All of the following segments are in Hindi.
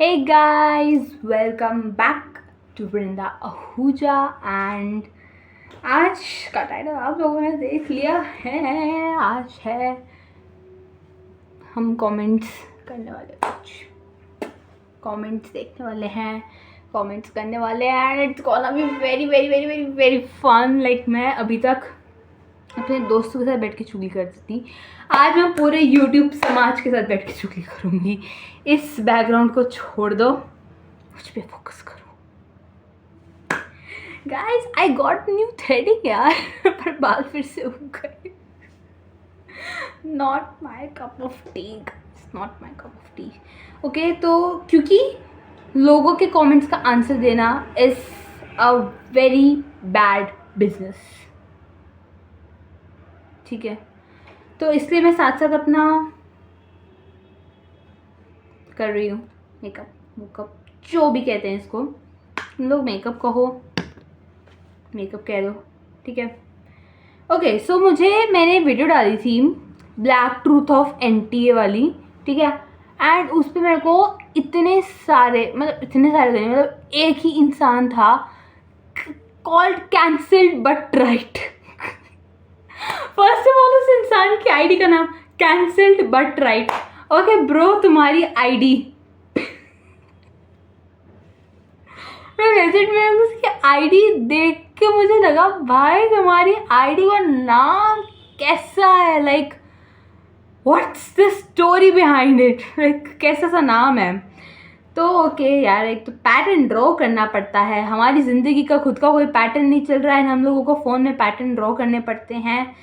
Hey guys, welcome back to Vrinda Ahuja and आज का टाइटल आप लोगों ने देख लिया है। आज है हम कमेंट्स करने वाले, कुछ कमेंट्स देखने वाले हैं, कमेंट्स करने वाले हैं and it's gonna be very very very very very fun. Like मैं अभी तक अपने दोस्तों के साथ बैठ के चुगली करती थी, आज मैं पूरे YouTube समाज के साथ बैठ के चुगली करूँगी। इस बैकग्राउंड को छोड़ दो, मुझ पे फोकस करो। Guys I got new threading यार पर बाल फिर से उग गए। Not my cup of T, not my cup of T. Okay, तो क्योंकि लोगों के कमेंट्स का आंसर देना is a very bad business, ठीक है। तो इसलिए मैं साथ साथ अपना कर रही हूँ मेकअप जो भी कहते हैं इसको, तुम लोग मेकअप कहो, मेकअप कह दो, ठीक है। ओके, सो मैंने वीडियो डाली थी ब्लैक ट्रूथ ऑफ NTA वाली, ठीक है। एंड उस पर मेरे को इतने सारे मतलब एक ही इंसान था called cancelled but right. First of all उस इंसान की आईडी का नाम cancelled but right. Okay bro, तुम्हारी आईडी मैं उसकी आईडी देख के मुझे लगा भाई तुम्हारी आईडी का नाम कैसा है, like what's the story behind it, like कैसा सा नाम है। तो ओके यार, एक तो पैटर्न ड्रॉ करना पड़ता है, हमारी ज़िंदगी का खुद का कोई पैटर्न नहीं चल रहा है, हम लोगों को फ़ोन में पैटर्न ड्रॉ करने पड़ते हैं।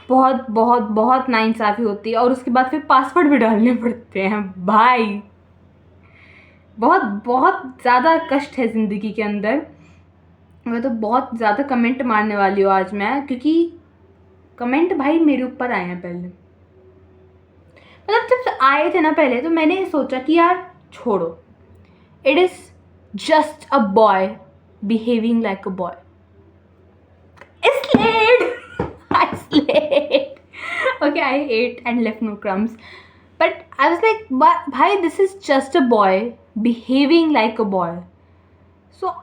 बहुत बहुत बहुत नाइंसाफ़ी होती है और उसके बाद फिर पासवर्ड भी डालने पड़ते हैं भाई। बहुत बहुत ज़्यादा कष्ट है ज़िंदगी के अंदर। मैं तो बहुत ज़्यादा कमेंट मारने वाली हूँ आज मैं, क्योंकि कमेंट भाई मेरे ऊपर आए हैं पहले। मतलब जब आए थे ना पहले, तो मैंने सोचा कि यार छोड़ो, it is just a boy behaving like a boy. I slayed. Okay, I ate and left no crumbs. But I was like, bhai, this is just a boy behaving like a boy. So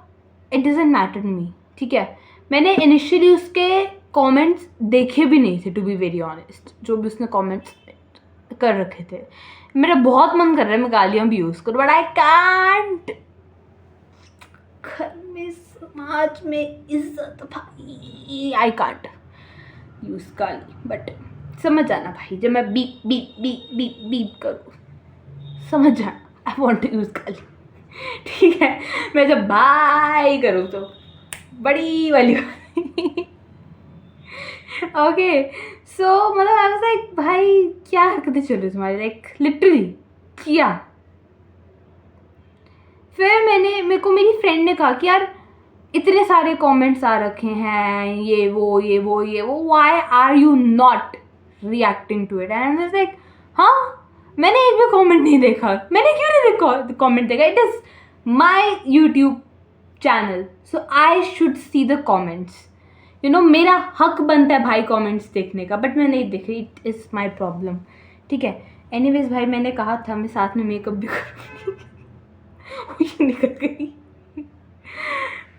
it doesn't matter to me. ठीक है, मैंने इनिशियली उसके कमेंट्स देखे भी नहीं थे, टू बी वेरी ऑनेस्ट। जो भी उसने कमेंट्स कर रखे थे, मेरा बहुत मन कर रहा है मैं गालियाँ भी यूज़ करूँ, बट आई कांट। घर में समाज में इज्जत भाई, आई कांट यूज़ गाली। बट समझ जाना भाई, जब मैं beep beep beep beep beep करूँ समझ जाना, आई वॉन्ट टू यूज़ गाली, ठीक है। मैं जब बाय करूँ तो बड़ी वाली गाली। ओके, सो मतलब आई वाज लाइक भाई क्या हरकतें चल रही तुम्हारी, लाइक लिटरली किया। फिर मेरे को मेरी फ्रेंड ने कहा कि यार इतने सारे कमेंट्स आ रखे हैं, ये वो, why are you not reacting to it. And I was like हाँ, मैंने एक भी कमेंट नहीं देखा, मैंने क्यों नहीं कमेंट देखा, it is my YouTube channel, so I should see the comments. You know, मेरा हक बनता है भाई कमेंट्स देखने का, बट मैं नहीं देख रही, इट इज़ माई प्रॉब्लम, ठीक है। एनीवेज भाई, मैंने कहा था मैं साथ में मेकअप भी करूँगी। ये निकल गई।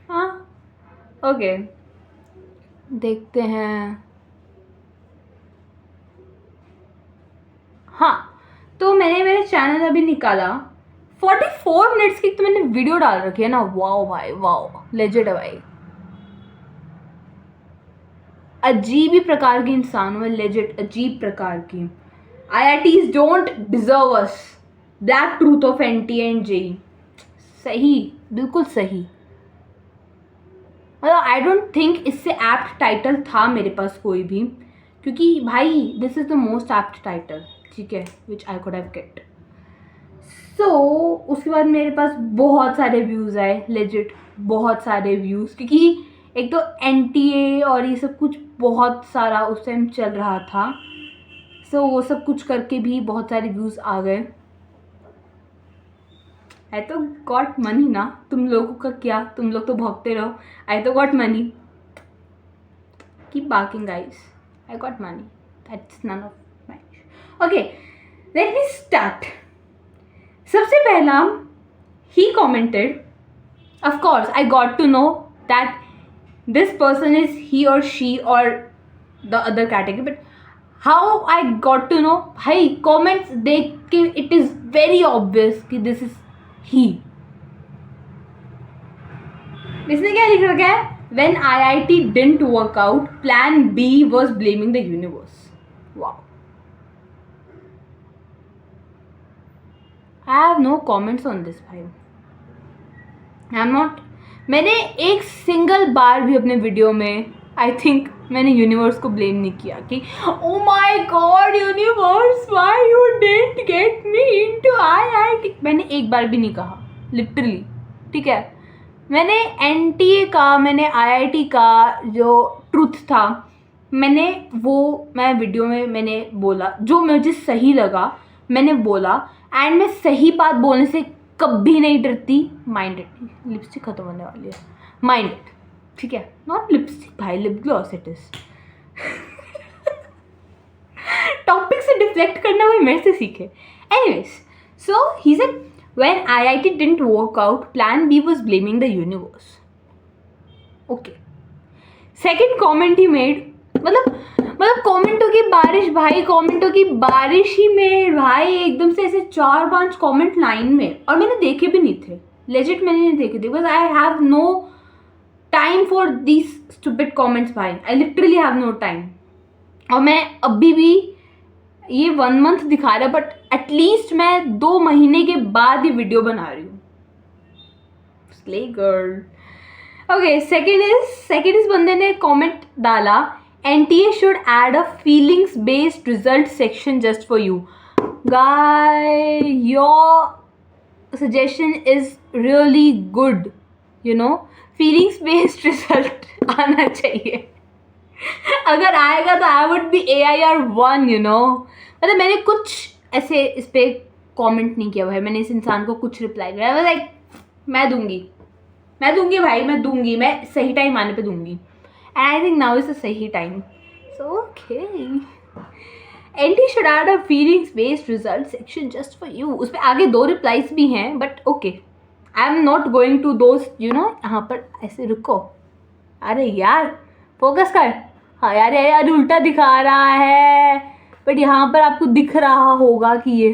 हाँ ओके, देखते हैं। हाँ, तो मैंने मेरा चैनल अभी निकाला, 44 मिनट्स की तो मैंने वीडियो डाल रखी है ना। वाओ भाई वाओ, लेजेंड है भाई। अजीब ही प्रकार के इंसान हूँ मैं, लेजेंड अजीब प्रकार की। IITs don't deserve us, black truth of NTA and JEE। सही, बिल्कुल सही। मतलब आई डोंट थिंक इससे एप्ट टाइटल था मेरे पास कोई भी, क्योंकि भाई this is the most apt title, ठीक है, विच आई कुड हैव गेट। सो उसके बाद मेरे पास बहुत सारे व्यूज़ आए, लेजिट बहुत सारे व्यूज़, क्योंकि एक तो NTA और ये सब कुछ बहुत सारा उस टाइम चल रहा था। सो वो सब कुछ करके भी बहुत सारे व्यूज़ आ गए। आई तो गॉट मनी ना, तुम लोगों का क्या, तुम लोग तो भौंकते रहो। आई तो got money, keep barking guys, I got money, that's none of my issue. Okay, let me start. सबसे पहला he commented, of course I got to know that this person is he or she or the other category, but how I got to know, भाई comments देख के it is very obvious कि this is he. इसने क्या लिख रखा है? When IIT didn't work out, plan B was blaming the universe. Wow. I have no comments on this भाई. I am not. मैंने एक सिंगल बार भी अपने वीडियो में आई थिंक मैंने यूनिवर्स को ब्लेम नहीं किया कि oh my God universe why you didn't get me into IIT. मैंने एक बार भी नहीं कहा लिटरली. ठीक है, मैंने NTA का, मैंने IIT का जो ट्रूथ था मैं वीडियो में मैंने बोला, जो मुझे सही लगा मैंने बोला. एंड मैं सही बात बोलने से कभी नहीं डरती. माइंडेड, लिपस्टिक खत्म होने वाली है. माइंडेड, ठीक है, नॉट लिपस्टिक भाई, lip gloss it is. Topic से डिफ्लेक्ट करना कोई मेरे से सीखे. Anyways, so he said when IIT didn't work out, plan B was blaming the universe. Okay, second comment he made, मतलब कमेंटों की बारिश भाई, कमेंटों की बारिश ही में भाई, एकदम से ऐसे 4-5 कमेंट लाइन में. और मैंने देखे भी नहीं थे, लेजिट मैंने नहीं देखे थे, because I have no time for these stupid comments भाई. I literally have no time. और मैं अभी भी ये 1 मंथ दिखा रहा है, बट एटलीस्ट मैं 2 महीने के बाद ही वीडियो बना रही हूँ. Slay girl. ओके, सेकेंड इस बंदे ने कमेंट डाला, NTA should add a feelings based result section just for you. Guy, your suggestion is really good. You know, feelings based result आना चाहिए. अगर आएगा तो I would be AIR 1, you know. मतलब मैंने कुछ ऐसे इस पर कॉमेंट नहीं किया भाई. मैंने इस इंसान को कुछ रिप्लाई किया. मैं लाइक मैं दूंगी भाई, मैं दूंगी, मैं सही टाइम आने पे दूंगी. And I think now is the सही time. So okay. NT should add a feelings based result section just for you. उस पर आगे 2 रिप्लाईज भी हैं, but okay, I am not going to those, you know. यहाँ पर ऐसे रुको, अरे यार फोकस कर. हाँ यार उल्टा दिखा रहा है, बट यहाँ पर आपको दिख रहा होगा कि ये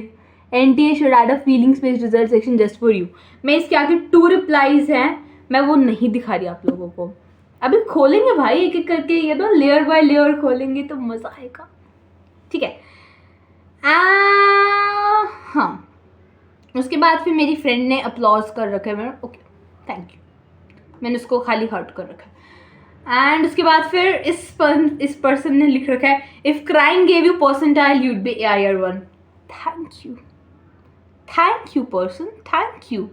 NTA should add a feelings based result section just for you. मैं इसके आगे 2 रिप्लाईज हैं, मैं वो नहीं दिखा रही आप लोगों को. अभी खोलेंगे भाई एक एक करके, ये तो लेयर बाय लेयर खोलेंगे तो मज़ा आएगा. ठीक है. हाँ, उसके बाद फिर मेरी फ्रेंड ने अपलॉज कर रखा है. मैं ओके थैंक यू, मैंने उसको खाली हार्ट कर रखा है. एंड उसके बाद फिर इस पर्सन ने लिख रखा है, if crying gave you percentile you'd be AIR 1. Thank you person, thank you.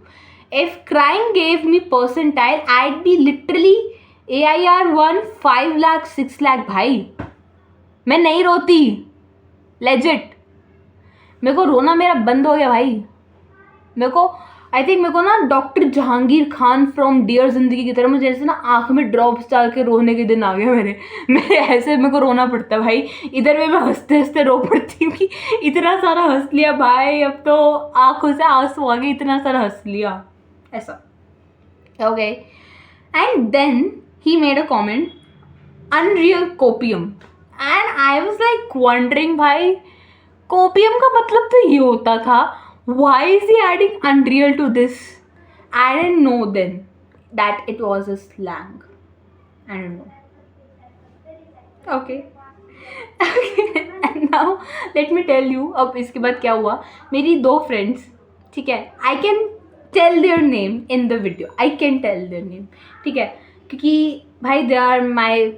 If crying gave me percentile I'd be literally AIR 1 5 lakh 6 lakh भाई. मैं नहीं रोती, लेजिट. मेरे को रोना मेरा बंद हो गया भाई. मेरे को ना डॉक्टर जहांगीर खान फ्रॉम डियर जिंदगी की तरह मुझे ऐसे ना आँख में ड्रॉप्स डाल के रोने के दिन आ गए मेरे ऐसे मेरे को रोना पड़ता है भाई. इधर में मैं हंसते हंसते रो पड़ती हूँ कि इतना सारा हंस लिया भाई, अब तो आँखों से आंसू आ गए, इतना सारा हंस लिया ऐसा. Okay, and then he made a comment, unreal copium, and I was like wondering भाई, copium का मतलब तो ये होता था. Why is he adding unreal to this? I didn't know then that it was a slang. I don't know. Okay. And now let me tell you, अब इसके बाद क्या हुआ. मेरी 2 फ्रेंड्स, ठीक है, I can tell their name in the video. I can tell their name. ठीक है, क्योंकि भाई they are my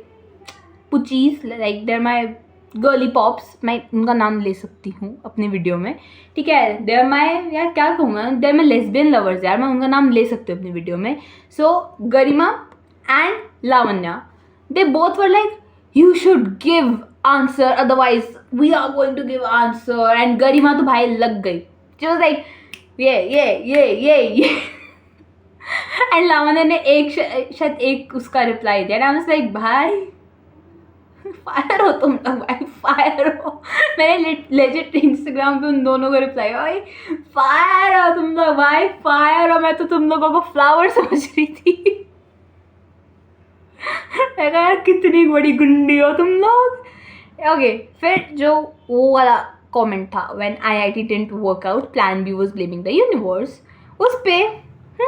poochies, like they are my girly pops. मैं उनका नाम ले सकती हूँ अपनी वीडियो में. ठीक है, दे आर माई, यार क्या कहूँगा, they are my lesbian lovers. यार मैं उनका नाम ले सकती हूँ अपनी वीडियो में. So Garima and Lavanya, they both were like you should give answer otherwise we are going to give answer. And Garima तो भाई लग गई. शी वाज लाइक ये एंड लावण्या ने शायद एक उसका रिप्लाई दिया. आई वाज लाइक भाई फायर हो तुम लोग भाई, फायर हो। मैंने लेजिट इंस्टाग्राम पे उन दोनों को रिप्लाई, भाई फायर हो तुम लोग भाई, फायर हो। मैं तो तुम लोगों को फ्लावर समझ रही थी। मैं कहा यार कितनी बड़ी गुंडी हो तुम लोग। ओके, फिर जो वो वाला कमेंट था, when IIT didn't work out plan B was blaming the universe, उस पे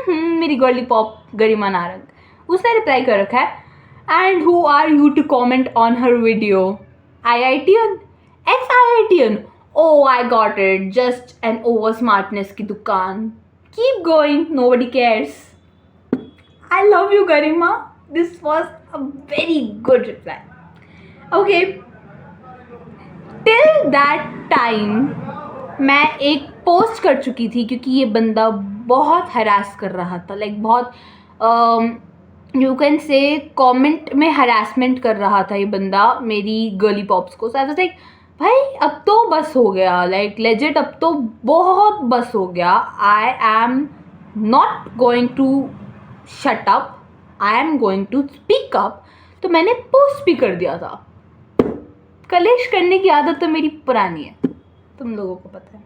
मेरी गर्ली पॉप गरिमा नारंग उसने रिप्लाई कर रखा है, and who are you to comment on हर video, IITian, ex IITian, oh I got it, just an over smartness की दुकान, keep going, nobody cares. I love you Garima, this was a very good reply. Okay, till that time मैं एक पोस्ट कर चुकी थी, क्योंकि ये बंदा बहुत हरास कर रहा था, लाइक बहुत यू कैन से कमेंट में हरासमेंट कर रहा था ये बंदा मेरी गर्ली पॉप्स को। सो आई वाज लाइक भाई अब तो बस हो गया, लाइक लेजिट अब तो बहुत बस हो गया। I am not going to shut up, I am going to speak up. तो मैंने पोस्ट भी कर दिया था। कलेश करने की आदत तो मेरी पुरानी है, तुम लोगों को पता है।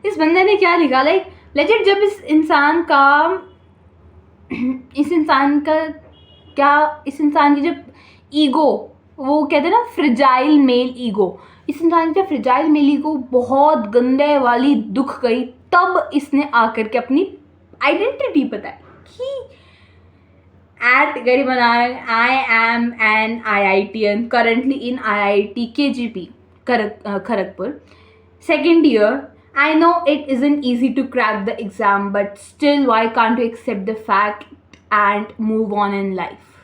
इस बंदे ने क्या लिखा, लाइक लेजिट जब इस इंसान की जब ईगो, वो कहते हैं ना फ्रिजाइल मेल ईगो, इस इंसान की जब फ्रिजाइल मेल ईगो बहुत गंदे वाली दुख गई, तब इसने आकर के अपनी आइडेंटिटी बताई कि at Garima Narang, I am an IITian currently in IIT KGP Kharagpur, second year. I know it isn't easy to crack the exam, but still, why can't you accept the fact and move on in life?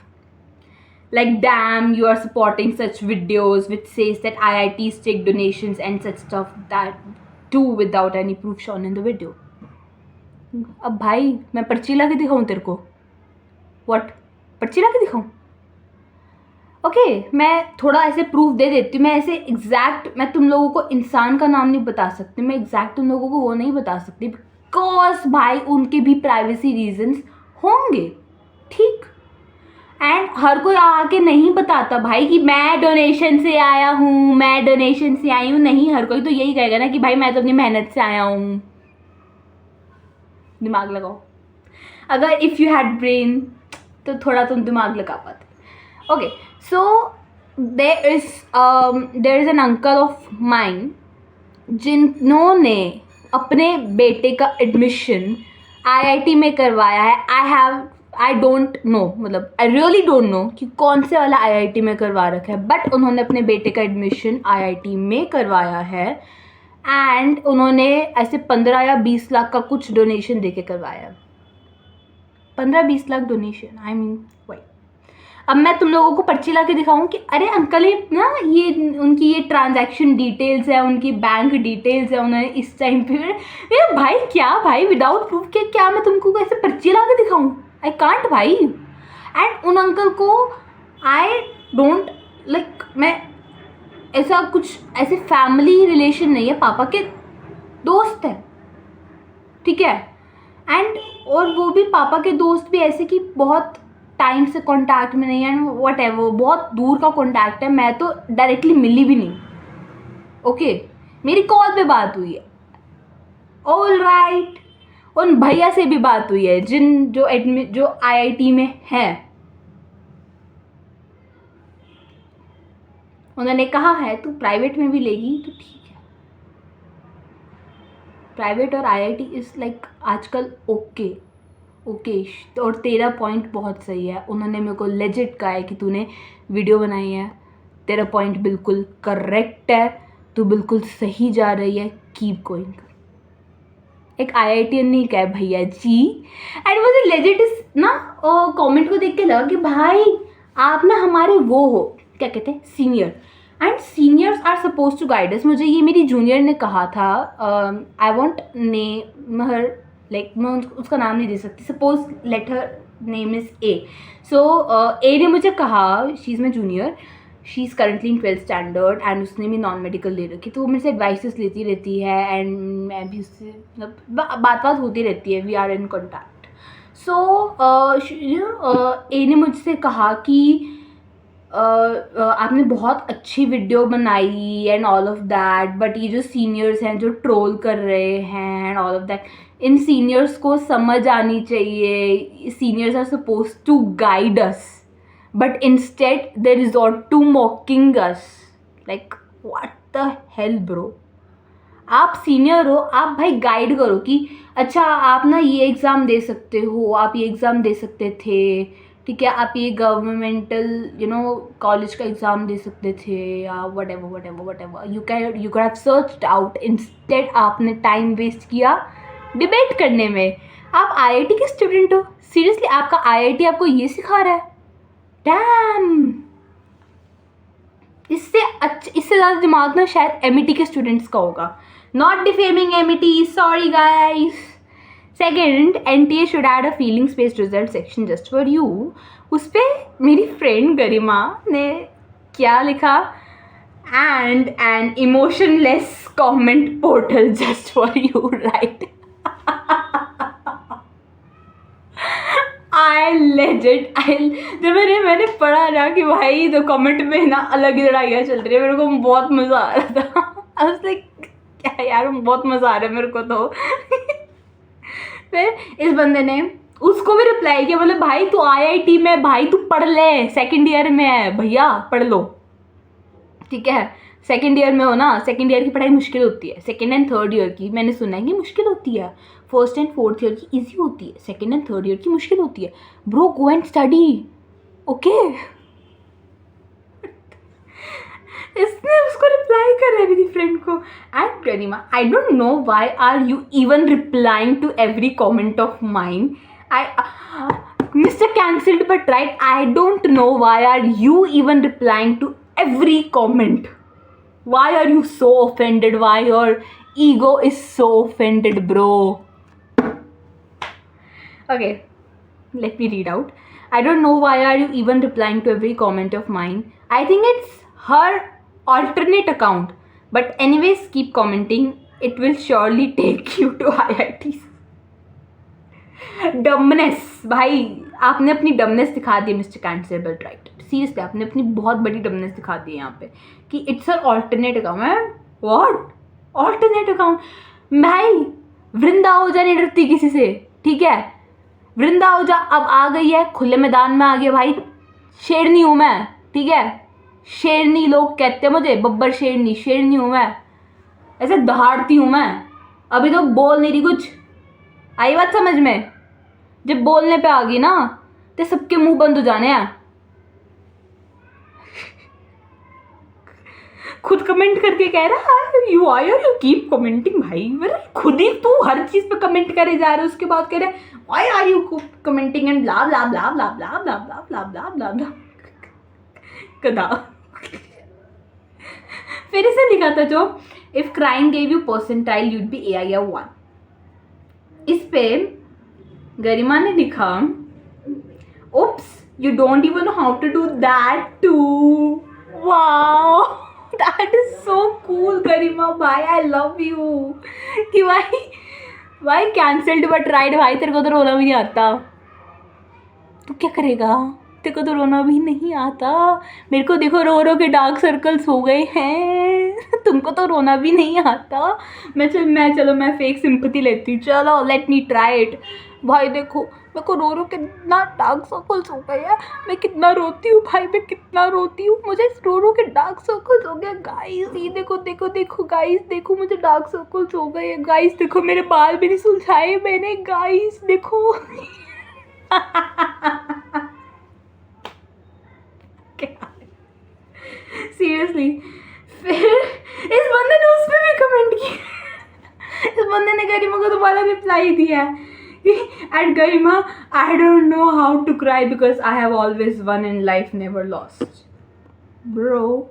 Like, damn, you are supporting such videos which says that IITs take donations and such stuff that too without any proof shown in the video. अब भाई मैं पर्ची ला के दिखाऊँ तेरे को? What? पर्ची ला के दिखाऊँ? ओके, मैं थोड़ा ऐसे प्रूफ दे देती हूँ। मैं ऐसे एग्जैक्ट मैं तुम लोगों को इंसान का नाम नहीं बता सकती, मैं एग्जैक्ट तुम लोगों को वो नहीं बता सकती, बिकॉज भाई उनके भी प्राइवेसी रीजंस होंगे, ठीक। एंड हर कोई आके नहीं बताता भाई कि मैं डोनेशन से आया हूँ, मैं डोनेशन से आई हूँ। नहीं, हर कोई तो यही कहेगा ना कि भाई मैं तो अपनी मेहनत से आया हूँ। दिमाग लगाओ, अगर इफ़ यू हैड ब्रेन तो थोड़ा तुम दिमाग लगा पाते। Okay, so there is an uncle of mine जिन्होंने अपने बेटे का एडमिशन IIT में करवाया है। आई डोंट नो, मतलब आई रियली डोंट नो कि कौन से वाला IIT में करवा रखा है, बट उन्होंने अपने बेटे का एडमिशन IIT में करवाया है, एंड उन्होंने ऐसे 15 या 20 लाख का कुछ डोनेशन दे के करवाया। 15-20 lakh donation, I mean why. अब मैं तुम लोगों को पर्ची ला के दिखाऊँ कि अरे अंकल ये ना, ये उनकी ये ट्रांजैक्शन डिटेल्स है, उनकी बैंक डिटेल्स है, उन्होंने इस टाइम पे। ये भाई क्या भाई, विदाउट प्रूफ के क्या मैं तुमको ऐसे पर्ची ला के दिखाऊँ? आई कांट भाई। एंड उन अंकल को आई डोंट लाइक, मैं ऐसा कुछ ऐसे फैमिली रिलेशन नहीं है, पापा के दोस्त है, ठीक है। एंड और वो भी पापा के दोस्त भी ऐसे कि बहुत टाइम से कांटेक्ट में नहीं है, एंड वट एवर, बहुत दूर का कांटेक्ट है। मैं तो डायरेक्टली मिली भी नहीं, ओके, मेरी कॉल पे बात हुई है, ऑल राइट। उन भैया से भी बात हुई है जो IIT में है। उन्होंने कहा है तू प्राइवेट में भी लेगी तो ठीक है। प्राइवेट और IIT इज़ लाइक आजकल ओके। और तेरा पॉइंट बहुत सही है। उन्होंने मेरे को लेजिट कहा है कि तूने वीडियो बनाई है, तेरा पॉइंट बिल्कुल करेक्ट है, तू बिल्कुल सही जा रही है, कीप गोइंग। एक IITian नहीं कहा भैया जी। एंड मुझे लेजिट इस ना कमेंट को देख के लगा कि भाई आप ना हमारे वो हो, क्या कहते हैं, senior, and seniors are suppose to guide us. मुझे ये मेरी जूनियर ने कहा था, I want name her, like मैं उसका नाम नहीं दे सकती, suppose let her name is A। So A ने मुझे कहा, she is my junior, she is currently in 12th standard, and उसने भी नॉन मेडिकल ले रखी, तो वो मेरे से एडवाइसेस लेती रहती है, एंड मैं भी उससे मतलब बात होती रहती है, we are in contact. So A ने मुझसे कहा कि आपने बहुत अच्छी वीडियो बनाई and all of that, but ये जो सीनियर्स हैं जो ट्रोल कर रहे हैं एंड ऑल ऑफ दैट, इन सीनियर्स को समझ आनी चाहिए, seniors are suppose to guide us, but instead they resort to mocking us. Like what the hell bro. आप सीनियर हो, आप भाई गाइड करो कि अच्छा आप ना ये एग्ज़ाम दे सकते हो, आप ये एग्ज़ाम दे सकते थे, ठीक है, आप ये गवर्नमेंटल कॉलेज का एग्ज़ाम दे सकते थे, या what ever you can have searched out. Instead आपने टाइम वेस्ट किया डिबेट करने में. आप आईआईटी के स्टूडेंट हो, सीरियसली आपका आईआईटी आपको ये सिखा रहा है? डैम. इससे ज़्यादा दिमाग ना शायद एमईटी के स्टूडेंट्स का होगा. Not defaming MET, sorry guys. Second, NTA should add a feelings based result section just for you. उस पर मेरी फ्रेंड गरिमा ने क्या लिखा? And an emotionless comment portal just for you, right? जब मैंने पढ़ा ना कि भाई तो कमेंट में ना अलग ही लड़ाइयाँ चल रही है, मेरे को बहुत मज़ा आ रहा था. आई वाज लाइक क्या यार, बहुत मज़ा आ रहा है मेरे को तो. फिर इस बंदे ने उसको भी रिप्लाई किया, बोले भाई तू आईआईटी में, भाई तू पढ़ ले, सेकेंड ईयर में है भैया, पढ़ लो, ठीक है. सेकेंड ईयर में हो ना, सेकेंड ईयर की पढ़ाई मुश्किल होती है, सेकेंड एंड थर्ड ईयर की मैंने सुना है कि मुश्किल होती है. फर्स्ट एंड फोर्थ ईयर की इजी होती है, सेकेंड एंड थर्ड ईयर की मुश्किल होती है. Bro go and study, okay. इसने उसको रिप्लाई कर रहा है मेरी फ्रेंड को. And Garima, I don't know why are you even replying to every comment of mine. Mr. Cancelled but right, I don't know why are you even replying to every comment. Why are you so offended? Why your ego is so offended, bro? Okay, let me read out. I don't know why are you even replying to every comment of mine. I think it's her alternate account. But anyways, keep commenting. It will surely take you to IITs. Dumbness, भाई आपने अपनी डमनेस दिखा दी मिस्टर कैंसलेबल, राइट? सीरियसली आपने अपनी बहुत बड़ी डमनेस दिखा दी यहाँ पे कि it's a alternate account. What alternate account? भाई वृंदा ओझा नहीं डरती किसी से, ठीक है. वृंदा ओझा अब आ गई है, खुले मैदान में आ गई भाई. शेरनी हूँ मैं, ठीक है. शेरनी लोग कहते हैं मुझे, बब्बर शेरनी. शेरनी हूँ मैं, ऐसे दहाड़ती हूँ मैं. अभी तो बोल नहीं रही कुछ, आई बात समझ में? जब बोलने पे आ गई ना तो सबके मुंह बंद हो जाने हैं. खुद कमेंट करके कह रहा है you are you keep commenting. भाई मतलब खुद ही तू हर चीज पे कमेंट करे जा रहा है, उसके बाद कह रहा है why are you commenting and blah blah blah blah blah blah blah blah blah blah blah. कदा. फिर इसे लिखा था जो if crying gave you percentile you'd be AIR 1. इस पे गरिमा ने लिखा oops you don't even know how to do that too. wow that is so cool गरिमा भाई, I love you. कि भाई कैंसल्ड बट राइट. भाई तेरे को तो रोना भी नहीं आता, तू क्या करेगा? तेरे को तो रोना भी नहीं आता. मेरे को देखो रो रो के डार्क सर्कल्स हो गए हैं. तुमको तो रोना भी नहीं आता. मैं फेक सिंपैथी लेती हूँ. चलो लेट मी ट्राई इट. भाई देखो मेरे को रो रो के कितना डार्क सर्कल्स हो गए हैं. मैं कितना रोती हूँ भाई, मैं कितना रोती हूँ. मुझे रो रो के डार्क सर्कल्स हो गए गाइस. ये देखो देखो देखो गाइस, देखो मुझे डार्क सर्कल्स हो गए हैं गाइस. देखो मेरे बाल भी नहीं सुलझाए मैंने गाइस, देखो. सीरियसली. फिर इस बंदे ने उस पर भी कमेंट किया. इस बंदे ने गरिमा को दोबारा रिप्लाई दिया है. At Garima, I don't know how to cry because I have always won in life, never lost. Bro.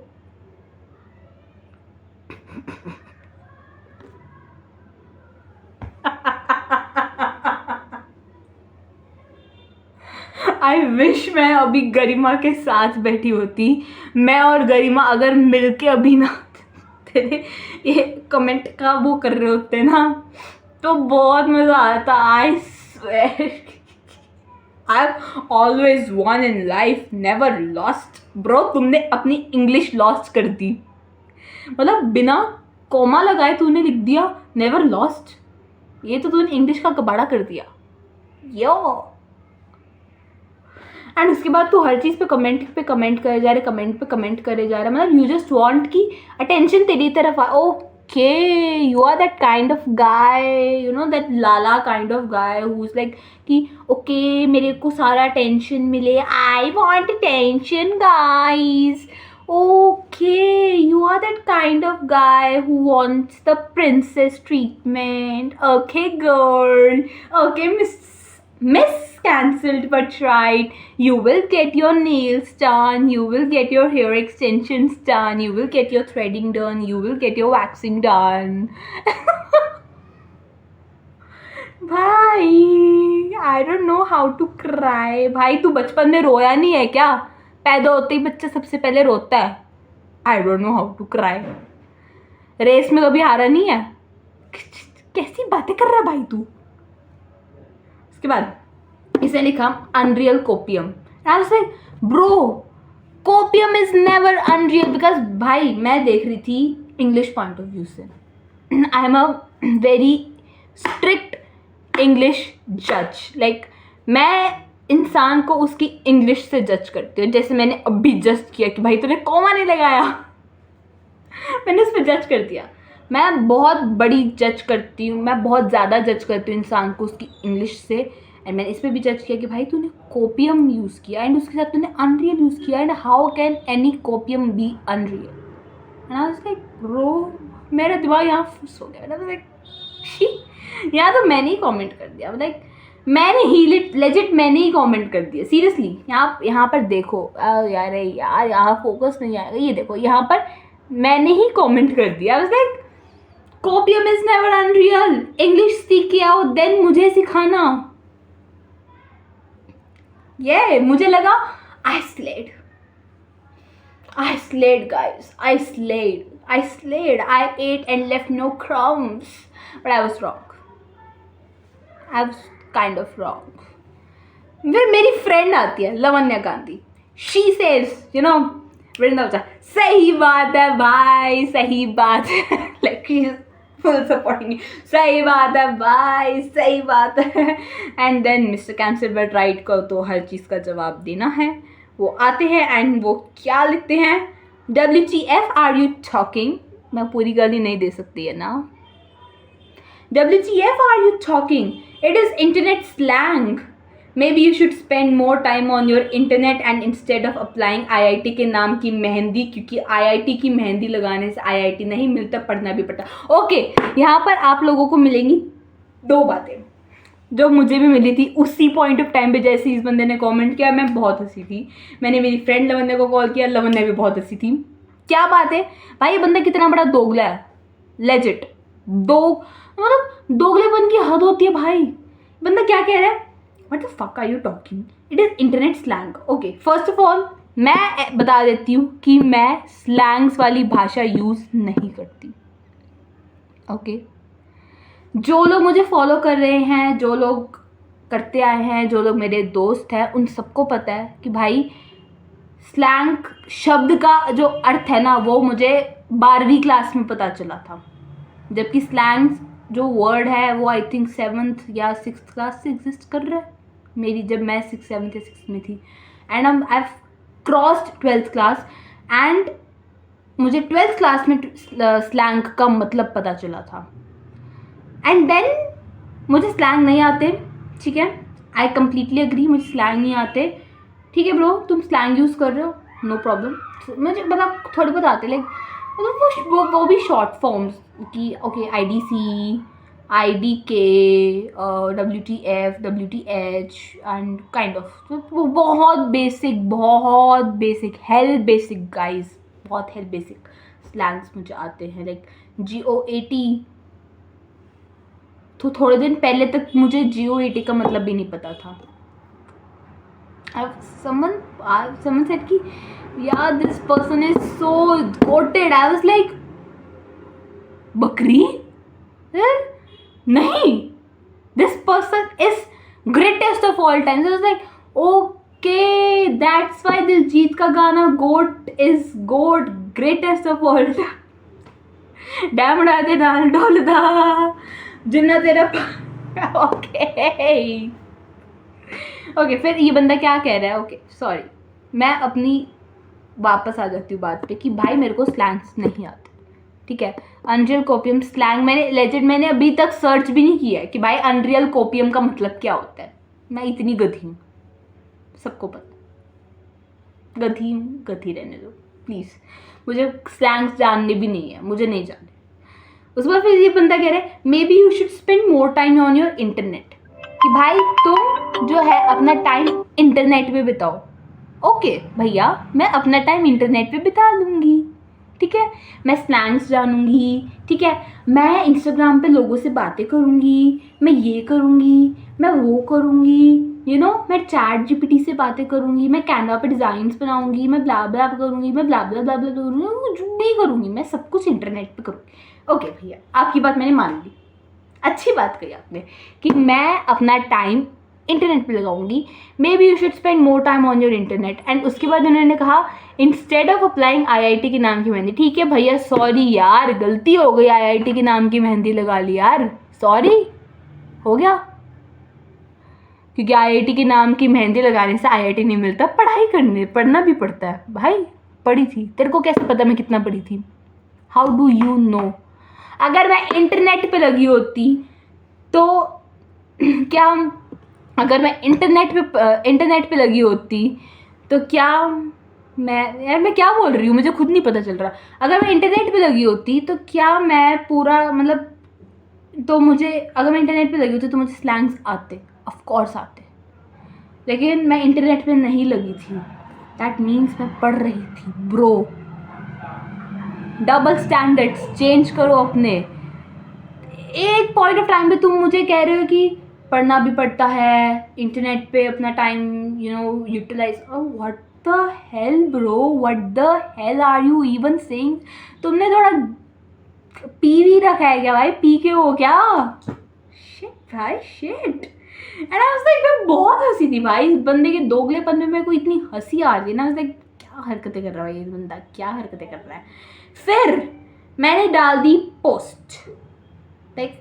I wish मैं अभी गरिमा के साथ बैठी होती. मैं और गरिमा अगर मिलके अभी ना तेरे ये कमेंट का वो कर रहे होते ना तो बहुत मज़ा आता. I swear. I've always won in life, never lost. Bro, तुमने अपनी इंग्लिश लॉस्ट कर दी. मतलब बिना कोमा लगाए तूने लिख दिया नेवर लॉस्ट. ये तो तूने इंग्लिश का कबाड़ा कर दिया यो. एंड उसके बाद तू हर चीज़ पे कमेंट करे जा रहे, कमेंट करे जा रहा. मतलब यू जस्ट वांट कि अटेंशन तेरी तरफ आ. Okay, you are that kind of guy, you know that लाला kind of guy who is like कि ओके मेरे को सारा अटेंशन मिले, I want attention guys. Okay, you are that kind of guy who wants the princess treatment. Okay, girl. Okay, Miss cancelled but right. You will get your nails done. You will get your hair extensions done. You will get your threading done. You will get your waxing done. भाई, I don't know how to cry. भाई तू बचपन में रोया नहीं है क्या? पैदा होते ही बच्चा सबसे पहले रोता है. I don't know how to cry. Race में कभी हारा नहीं है. कैसी बातें कर रहा है भाई तू. उसके बाद इसे लिखा unreal copium. I was like bro, copium is never unreal because भाई मैं देख रही थी इंग्लिश पॉइंट ऑफ व्यू से. I am a very strict English जज. लाइक मैं इंसान को उसकी इंग्लिश से जज करती हूँ. जैसे मैंने अभी जज किया कि भाई तूने कॉमा नहीं लगाया. मैंने उस पर जज कर दिया. मैं बहुत बड़ी जज करती हूँ, मैं बहुत ज़्यादा जज करती हूँ इंसान को उसकी इंग्लिश से. एंड मैंने इस पर भी जज किया कि भाई तूने कोपियम यूज़ किया एंड उसके साथ तूने अनरियल यूज़ किया. And how can any copium be unreal. And I was like bro, मेरा दिमाग यहाँ फुस हो गया. लाइक यहाँ तो मैंने ही कॉमेंट कर दिया. लाइक मैंने ही लेजिट मैंने ही कमेंट कर दिया. सीरियसली यहाँ पर देखो यार यहाँ फोकस नहीं आएगा. ये देखो यहाँ पर मैंने ही कमेंट कर दिया. I was like copium is never unreal. English सीख के आओ देन मुझे सिखाना. ये मुझे लगा आई slayed guys. I slayed. I ate and left no crumbs. But I was wrong. I was kind of wrong. फिर मेरी फ्रेंड आती है Lavanya Gandhi. She says you know Vrinda, सही बात है भाई, सही बात है. Like she is full supporting. सही बात है भाई, सही बात है. And then mister cancel but right को तो हर चीज़ का जवाब देना है. वो आते हैं एंड वो क्या लिखते हैं, WTF आर यू टॉकिंग. मैं पूरी गाली नहीं दे सकती है ना. WTF are you talking? It is internet slang. Maybe you should spend more time on your internet and instead of applying IIT के नाम की मेहंदी, क्योंकि IIT की मेहंदी लगाने से IIT नहीं मिलता, पढ़ना भी पड़ता. ओके, यहाँ पर आप लोगों को मिलेंगी दो बातें जो मुझे भी मिली थी उसी पॉइंट ऑफ टाइम पे. जैसे इस बंदे ने कमेंट किया मैं बहुत हंसी थी. मैंने मेरी फ्रेंड लवन्या को कॉल किया, लवन्या भी बहुत हंसी थी. क्या बात है भाई, ये बंदा कितना बड़ा दोगला है. लेजिट मतलब दोगलेपन की हद होती है भाई. बंदा क्या कह रहा है, what the fuck are you talking, it is internet slang. Okay, first of all मैं बता देती हूँ कि मैं स्लैंग्स वाली भाषा यूज़ नहीं करती. ओके, जो लोग मुझे फॉलो कर रहे हैं, जो लोग करते आए हैं, जो लोग मेरे दोस्त हैं, उन सबको पता है कि भाई स्लैंग शब्द का जो अर्थ है ना वो मुझे 12वीं क्लास में पता चला था. जबकि स्लैंग्स जो वर्ड है वो आई थिंक 7th या 6th क्लास से एग्जिस्ट कर रहा है मेरी, जब मैं 6th 7th या 6th में थी. And I have crossed 12th class and मुझे 12th क्लास में स्लैंग का मतलब पता चला था. एंड देन मुझे स्लैंग नहीं आते, ठीक है, आई कम्प्लीटली अग्री, मुझे स्लैंग नहीं आते. ठीक है ब्रो, तुम स्लैंग यूज़ कर रहे हो, नो प्रॉब्लम. मुझे मतलब थोड़े बहुत आते, लाइक मतलब वो भी शॉर्ट फॉर्म्स की. Okay, IDC, IDK, WTF, WTH and kind of बहुत बेसिक हेल बेसिक गाइज, बहुत हेल बेसिक स्लैंग्स मुझे आते हैं. लाइक GOAT, तो थोड़े दिन पहले तक मुझे GOAT का मतलब भी नहीं पता था. someone said कि yeah, this person is so goated. I was like, बकरी नहीं, this person is greatest of all time. So I was like, okay, that's why Diljit का गाना GOAT is GOAT greatest of all. डैमड़ा दे नाल डोलदा जिन्ना तेरा ओके ओके, फिर ये बंदा क्या कह रहा है? ओके सॉरी, मैं अपनी वापस आ जाती हूँ बात पे कि भाई मेरे को स्लैंग्स नहीं आते, ठीक है। अनरियल कोपियम स्लैंग मैंने अभी तक सर्च भी नहीं किया है कि भाई अनरियल कोपियम का मतलब क्या होता है। मैं इतनी गधी हूँ, सबको पता, गधी हूँ, गधी रहने दो प्लीज़। मुझे स्लैंग्स जानने भी नहीं है, मुझे नहीं जानने। उसके बाद फिर ये बंदा कह रहा है may be you should spend more time on your internet, कि भाई तुम जो है अपना टाइम इंटरनेट पे बिताओ। ओके भैया, मैं अपना टाइम इंटरनेट पे बिता लूँगी, ठीक है। मैं स्लैंग्स जानूँगी, ठीक है। मैं इंस्टाग्राम पे लोगों से बातें करूँगी, मैं ये करूँगी, मैं वो करूँगी, मैं चैट जीपीटी से बातें करूँगी, मैं कैनवा पे डिज़ाइंस बनाऊँगी, मैं ब्ला ब्ला करूँगी, मैं ब्ला ब्ला ब्ला ब्ला करूँगी, जो भी करूँगी मैं सब कुछ इंटरनेट पे करूँगी। ओके भैया, आपकी बात मैंने मान ली, अच्छी बात कही आपने कि मैं अपना टाइम इंटरनेट पे लगाऊंगी। May be you should spend more time on your internet. And उसके बाद उन्होंने कहा इंस्टेड ऑफ अप्लाइंग आईआईटी के नाम की मेहंदी। ठीक है भैया, सॉरी यार, गलती हो गई, आईआईटी के नाम की मेहंदी लगा ली यार, सॉरी, हो गया। क्योंकि आईआईटी के नाम की मेहंदी लगाने से आईआईटी नहीं मिलता, पढ़ना भी पड़ता है भाई। पढ़ी थी, तेरे को कैसे पता मैं कितना पढ़ी थी? How do you know? अगर मैं इंटरनेट पे लगी होती तो क्या, अगर मैं इंटरनेट पे लगी होती तो क्या मैं क्या बोल रही हूँ, मुझे खुद नहीं पता चल रहा। अगर मैं इंटरनेट पे लगी होती तो क्या मैं पूरा मतलब, तो मुझे, अगर मैं इंटरनेट पे लगी होती तो मुझे स्लैंग्स आते, ऑफ कोर्स आते, लेकिन मैं इंटरनेट पे नहीं लगी थी। दैट मीन्स मैं पढ़ रही थी ब्रो। डबल स्टैंडर्ड्स चेंज करो अपने। एक पॉइंट ऑफ टाइम पे तुम मुझे कह रहे हो कि पढ़ना भी पड़ता है, इंटरनेट पे अपना time utilise. What the hell bro, what the hell are you even saying? तुमने थोड़ा पी भी रखा है क्या भाई? पी के हो क्या? शिट भाई, shit. And I was like, मैं बहुत हंसी थी भाई इस बंदे के दोगलेपन में। मेरे को इतनी हंसी आ रही है ना, लाइक क्या हरकतें कर रहा है ये बंदा, क्या हरकतें कर रहा है। फिर मैंने डाल दी पोस्ट, लाइक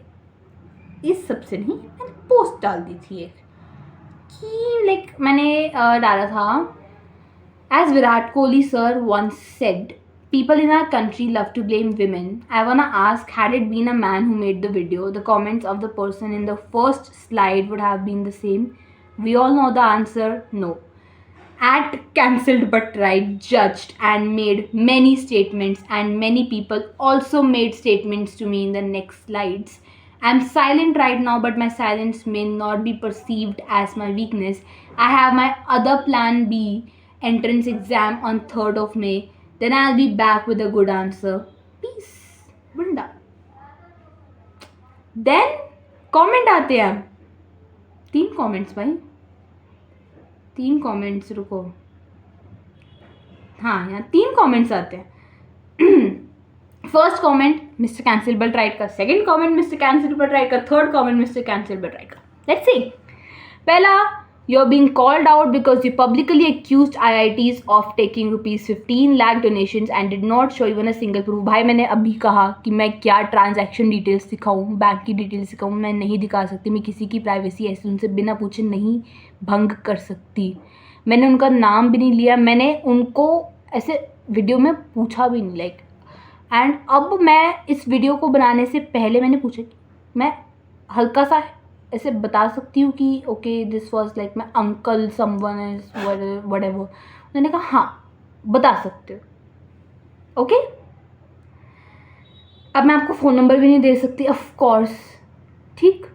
इस सबसे नहीं, मैंने पोस्ट डाल दी थी एक कि लाइक मैंने डाला था, as Virat Kohli sir once said, people in our country love to blame women. I wanna ask, had it been a man who made the video, the comments of the person in the first slide would have been the same? We all know the answer, no. At cancelled but right judged and made many statements, and many people also made statements to me in the next slides. I'm silent right now, but my silence may not be perceived as my weakness. I have my other plan B entrance exam on 3rd of May. Then I'll be back with a good answer. Peace. Bunda. Then comment आते हैं, 3 comments भाई, 3 comments, रुको, हाँ यहाँ 3 comments आते हैं। First comment mister cancel but right का, second comment mister cancel but right का, third comment mister cancel but right का। Let's see. पहला, you are being called out because you publicly accused IITs of taking ₹15 lakh donations and did not show even a single proof. भाई मैंने अभी कहा कि मैं क्या ट्रांजैक्शन डिटेल्स दिखाऊँ, बैंक की डिटेल्स दिखाऊँ, मैं नहीं दिखा सकती। मैं किसी की प्राइवेसी ऐसे उनसे बिना पूछे नहीं भंग कर सकती। मैंने उनका नाम भी नहीं लिया, मैंने उनको ऐसे वीडियो में पूछा भी नहीं, लाइक। एंड अब मैं इस वीडियो को बनाने से पहले मैंने पूछा कि मैं हल्का सा ऐसे बता सकती हूँ कि okay this was like my uncle someone is whatever. उन्होंने कहा हाँ बता सकते हो, ओके। अब मैं आपको फ़ोन नंबर भी नहीं दे सकती, ऑफ कोर्स, ठीक।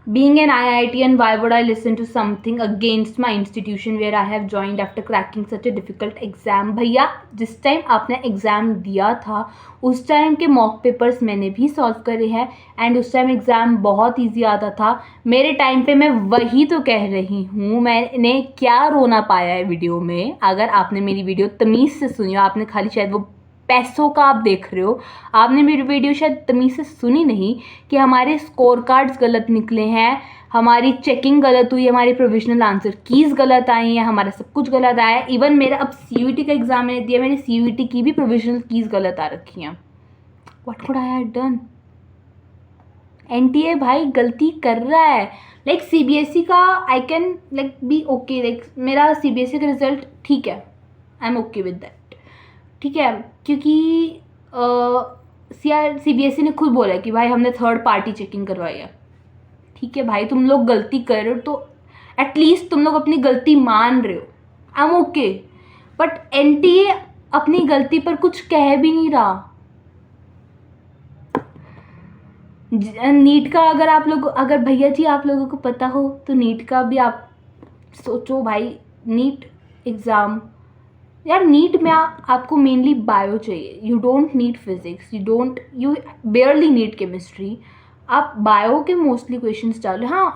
Being an IITian, why would I listen to something against my institution where I have joined after cracking such a difficult exam? भैया जिस टाइम आपने एग्ज़ाम दिया था उस टाइम के मॉक पेपर्स मैंने भी सॉल्व करे हैं, एंड उस टाइम एग्ज़ाम बहुत इजी आता था मेरे टाइम पे। मैं वही तो कह रही हूँ, मैंने क्या रोना पाया है वीडियो में। अगर आपने मेरी वीडियो तमीज़ से सुनी हो, आपने खाली शायद वो पैसों का आप देख रहे हो। आपने मेरी वीडियो शायद तमीज़ से सुनी नहीं कि हमारे स्कोर कार्ड्स गलत निकले हैं, हमारी चेकिंग गलत हुई, हमारी प्रोविजनल आंसर कीज़ गलत आई हैं, हमारा सब कुछ गलत आया है। इवन मेरा अब CUET का एग्ज़ाम मैंने दिया, मेरी CUET की भी प्रोविजनल कीज़ गलत आ रखी हैं। What could I have done? NTA भाई गलती कर रहा है। लाइक CBSE का I can like be okay, like मेरा CBSE का रिजल्ट ठीक है, I am okay with that, ठीक है, क्योंकि CBSE ने खुद बोला कि भाई हमने थर्ड पार्टी चेकिंग करवाई है। ठीक है भाई, तुम लोग गलती कर रहे हो तो एटलीस्ट तुम लोग अपनी गलती मान रहे हो, आई एम ओके। बट NTA अपनी गलती पर कुछ कह भी नहीं रहा। नीट का अगर भैया जी आप लोगों को पता हो तो नीट का भी आप सोचो भाई। नीट एग्ज़ाम यार, नीट में आपको मेनली बायो चाहिए, you don't need physics, you बेयरली need chemistry. आप बायो के मोस्टली क्वेश्चंस डाल रहे हो, हाँ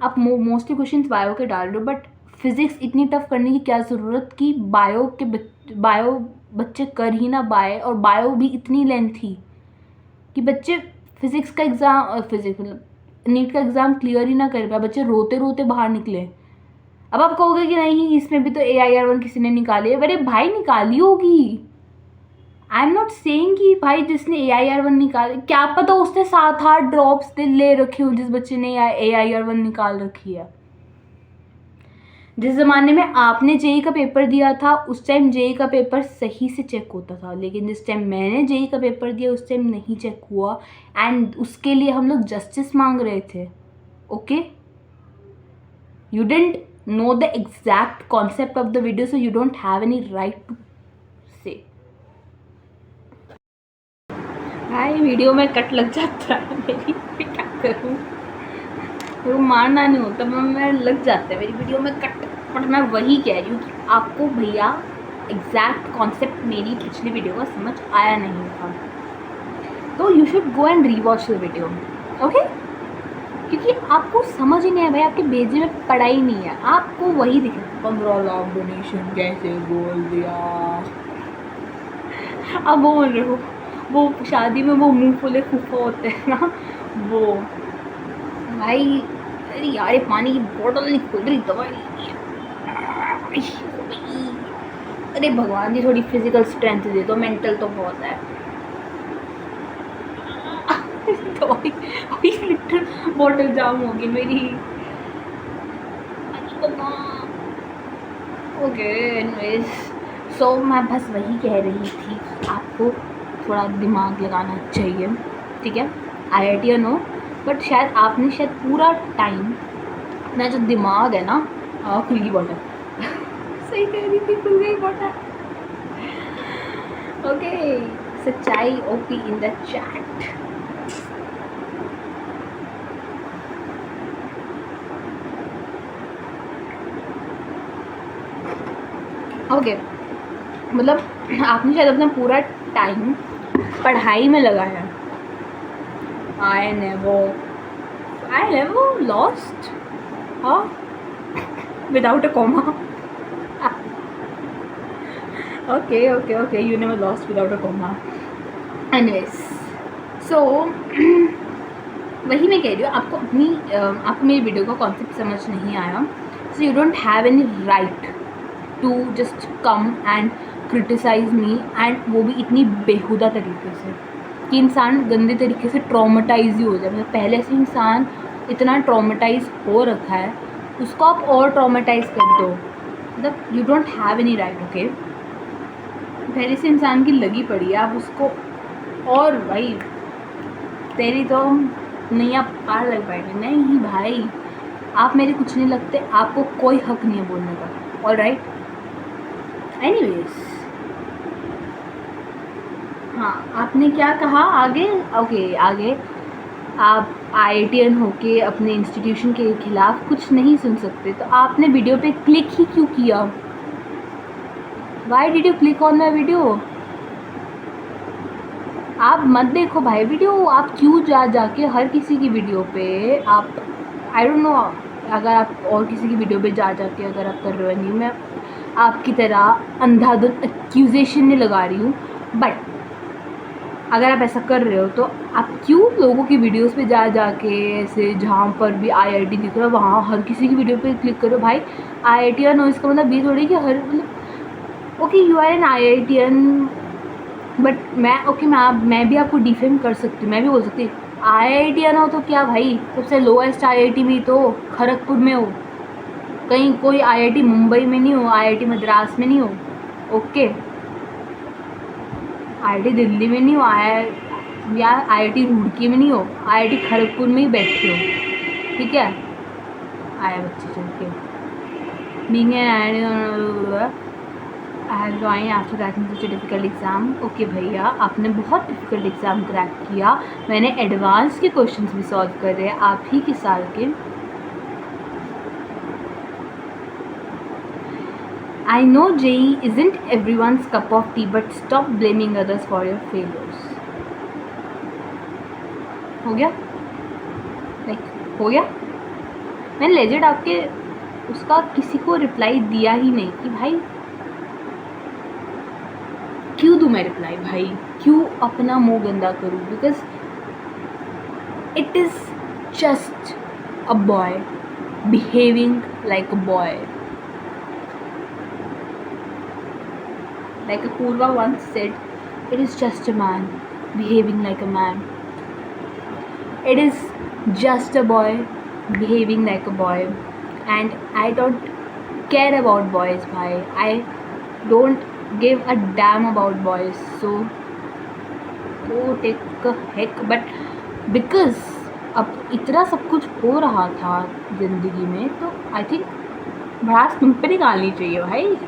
आप मोस्टली क्वेश्चंस बायो के डाल रहे हो, बट फिज़िक्स इतनी टफ करने की क्या ज़रूरत कि बायो बच्चे कर ही ना पाए, और बायो भी इतनी लेंथ थी कि बच्चे फिज़िक्स का एग्ज़ाम नीट का एग्ज़ाम क्लियर ही ना कर पाए, बच्चे रोते रोते बाहर निकले। अब आप कहोगे कि नहीं इसमें भी तो AIR1 किसी ने निकाली है, अरे भाई निकाली होगी। आई एम नॉट सेइंग कि भाई जिसने AIR1 निकाले, क्या पता उसने 7-8 ड्रॉप्स ले रखे हो जिस बच्चे ने AIR1 निकाल रखी है। जिस ज़माने में आपने JEE का पेपर दिया था उस टाइम JEE का पेपर सही से चेक होता था, लेकिन जिस टाइम मैंने JEE का पेपर दिया उस टाइम नहीं चेक हुआ, एंड उसके लिए हम लोग जस्टिस मांग रहे थे। Okay, you didn't know the exact concept of the video, so you don't have any right to say. भाई वीडियो में कट लग जाता है मेरी, क्या करूँ, तो मारना नहीं होता, मैं लग जाता है मेरी वीडियो में कट। बट मैं वही कह रही हूँ कि आपको भैया एग्जैक्ट कॉन्सेप्ट मेरी पिछली वीडियो का समझ आया नहीं था, तो you should go and rewatch the video, okay? क्योंकि आपको समझ ही नहीं है भाई, आपके भेजे में पढ़ा ही नहीं है, आपको वही दिखे 15 लाख डोनेशन कैसे बोल दिया। अब वो बोल रहे हो, वो शादी में वो मुंह फुले फूफा होते हैं ना, वो भाई, अरे यार ये पानी की बोतल नहीं खुल रही, दवाई, अरे भगवान जी थोड़ी फिजिकल स्ट्रेंथ दे दो, मेंटल तो बहुत है। लिटर बॉटल जाम होगी मेरी। ओके, एनीवेज, सो मैं बस वही कह रही थी कि आपको थोड़ा दिमाग लगाना चाहिए, ठीक है? IIT नो, बट शायद आपने पूरा टाइम अपना जो दिमाग है ना, खुल गई बॉटल सही कह रही थी, खुल गई बॉटल। ओके, सच्चाई OP in the chat. Okay, मतलब आपने शायद अपना पूरा टाइम पढ़ाई में लगाया। I never lost without a comma. Okay, you never lost without a comma. Anyways, so वही मैं कह रही हूँ, आपको मेरी वीडियो का कॉन्सेप्ट समझ नहीं आया, so you don't have any right to just come and criticise me, and वो भी इतनी बेहुदा तरीके से कि इंसान गंदे तरीके से ट्रॉमेटाइज ही हो जाए। मतलब पहले से इंसान इतना ट्रॉमेटाइज हो रखा है, उसको आप और ट्रॉमेटाइज कर दो, मतलब you don't have any right. Okay, पहले से इंसान की लगी पड़ी है, आप उसको और भाई तेरी तो नैया पार लग पाएंगे। नहीं भाई, आप मेरे कुछ नहीं लगते, आपको कोई हक नहीं है बोलने का, ऑलराइट? एनीवेज, हाँ, आपने क्या कहा आगे? ओके, आगे आप IITian होके अपने इंस्टीट्यूशन के खिलाफ कुछ नहीं सुन सकते, तो आपने वीडियो पे क्लिक ही क्यों किया? Why did you click on my video? आप मत देखो भाई वीडियो, आप क्यों जाके हर किसी की वीडियो पे आप, आई डोंट नो, अगर आप और किसी की वीडियो पे जाके अगर आप कर रहे हो, नहीं मैं आपकी तरह अंधाधुंध एक्यूजेशन नहीं लगा रही हूँ, बट अगर आप ऐसा कर रहे हो तो आप क्यों लोगों की वीडियोस पे जा जाके ऐसे जहाँ पर भी आईआईटी दिख रहा है वहाँ हर किसी की वीडियो पे क्लिक करो। भाई आईआईटीएन हो इसका मतलब ये थोड़ी कि हर मतलब okay you are an IITian but मैं भी आपको डिफेम कर सकती हूँ। मैं भी बोल सकती हूँ आईआईटीएन हो तो क्या भाई, सबसे लोएस्ट आईआईटी भी तो खड़गपुर में हो, कहीं कोई आईआईटी मुंबई में नहीं हो, आईआईटी मद्रास में नहीं हो, ओके आईआईटी दिल्ली में नहीं हो, या आईआईटी रुड़की में नहीं हो, आईआईटी खड़गपुर में ही बैठे हो, ठीक है। आए बच्चे चल के being I have join after cracking such a difficult exam. Okay भैया आपने बहुत डिफ़िकल्ट एग्ज़ाम क्रैक किया, मैंने एडवांस के क्वेश्चंस भी सॉल्व कर रहे हैं आप ही के साल के। I know JEE isn't everyone's cup of tea, but stop blaming others for your failures. हो गया? हो गया? मैंने लेजिट आपके उसका किसी को रिप्लाई दिया ही नहीं कि भाई क्यों दूँ मैं रिप्लाई, भाई क्यों अपना मुंह गंदा करूँ, because it is just a boy behaving like a boy. Like Apurva once said, it is just a man behaving like a man. It is just a boy behaving like a boy. And I don't care about boys, bhai. I don't give a damn about boys. So, go take a heck. But because अब इतना सब कुछ हो रहा था ज़िंदगी में तो आई थिंक भड़ास तुम पे निकालनी चाहिए भाई.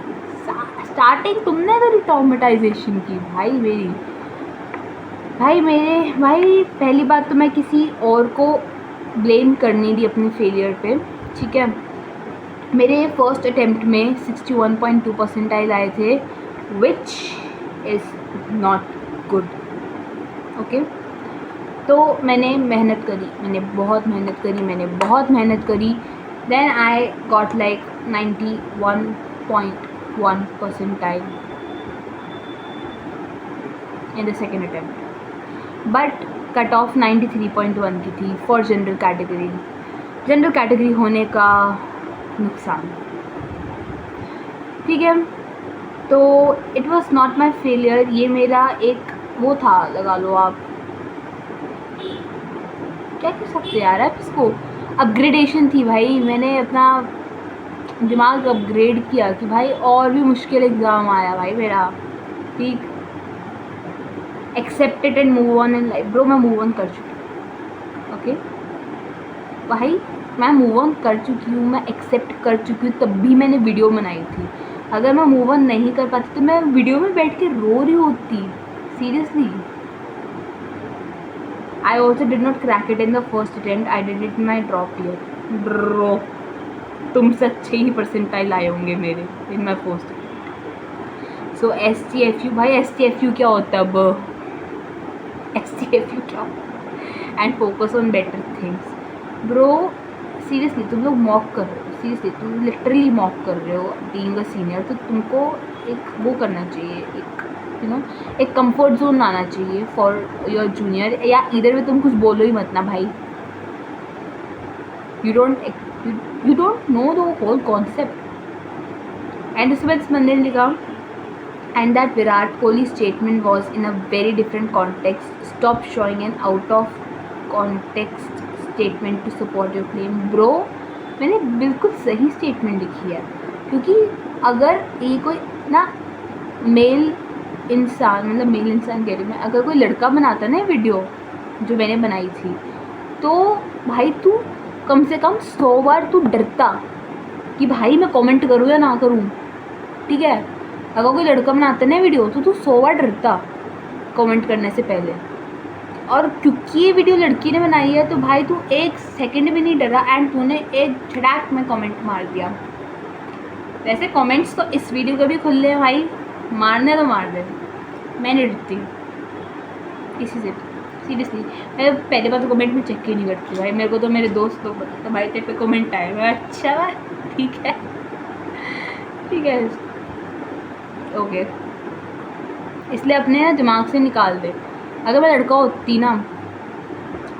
स्टार्टिंग तुमने तो ट्रॉमेटाइजेशन की भाई मेरी. भाई पहली बात तो मैं किसी और को ब्लेम करनी दी अपनी फेलियर पे, ठीक है. मेरे फर्स्ट अटेम्प्ट में 61.2 परसेंटाइल आए थे, which is not good. Okay तो मैंने बहुत मेहनत करी. Then I got like 91.1 percentile in the second attempt, but cut off 93.1 की थी फॉर जनरल कैटेगरी होने का नुकसान, ठीक है. तो it was not my failure, ये मेरा एक वो था, लगा लो आप क्या कह सकते यार आप इसको, अपग्रेडेशन थी भाई. मैंने अपना दिमाग अपग्रेड किया कि भाई और भी मुश्किल एग्ज़ाम आया भाई मेरा, ठीक. Accept it and move on in life. Bro मैं मूव ऑन कर चुकी हूँ, ओके भाई मैं मूव ऑन कर चुकी हूँ, मैं एक्सेप्ट कर चुकी हूँ, तब भी मैंने वीडियो बनाई थी. अगर मैं मूव ऑन नहीं कर पाती तो मैं वीडियो में बैठ के रो रही होती, seriously. I also did not crack it in the first attempt, I did it in my drop year. Bro तुमसे अच्छे ही परसेंटाइल आए होंगे मेरे इन माई फर्स्ट. सो STFU भाई, STFU क्या होता है अब, STFU क्या होता है, and focus on better things. Bro seriously तुम लोग मॉक कर रहे हो, सीरियसली तुम लिटरली मॉक कर रहे हो बीइंग अ सीनियर. तो तुमको एक वो करना चाहिए, एक एक कंफर्ट जोन लाना चाहिए फॉर योर जूनियर, या इधर में तुम कुछ बोलो ही मत ना भाई. You don't know the whole concept. And उसके बाद मंदिर ने लिखा, and that Virat Kohli statement was in a very different context. Stop showing an out of context statement to support your claim. Bro मैंने बिल्कुल सही स्टेटमेंट लिखी है, क्योंकि अगर ये कोई ना मेल इंसान कह रही मैं, अगर कोई लड़का बनाता ना वीडियो जो मैंने बनाई थी, तो भाई तू कम से कम 100 बार तू डरता कि भाई मैं कमेंट करूँ या ना करूँ, ठीक है. अगर कोई लड़का बनाता ना वीडियो तो तू 100 बार डरता कमेंट करने से पहले. और क्योंकि ये वीडियो लड़की ने बनाई है तो भाई तू एक सेकंड भी नहीं डरा, एंड तूने एक झड़ाक में कमेंट मार दिया. वैसे कमेंट्स तो इस वीडियो के भी खुले हैं भाई, मारने तो मार दे, मैं नहीं डरती किसी से, सीरियसली. मैं पहले बार तो कमेंट में चेक ही नहीं करती भाई. मेरे को तो मेरे दोस्त लोग बताते भाई तेरे पे कमेंट आए, मैं अच्छा ठीक है ओके. इसलिए अपने दिमाग से निकाल दे अगर मैं लड़का होती ना,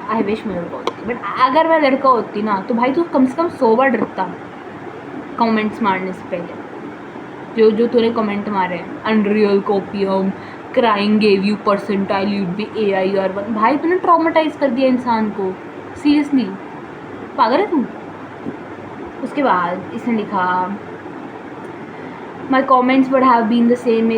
आई विश मैं लड़का होती, बट अगर मैं लड़का होती ना तो भाई तू कम से कम 100 बार डरता कमेंट्स मारने से पहले। जो जो तूने कमेंट मारे हैं, unreal copium, crying gave you percentile, you'd be AIR1, भाई तूने ट्रॉमेटाइज कर दिया इंसान को, सीरियसली पागल है तू। उसके बाद इसने लिखा, my comments would have been the same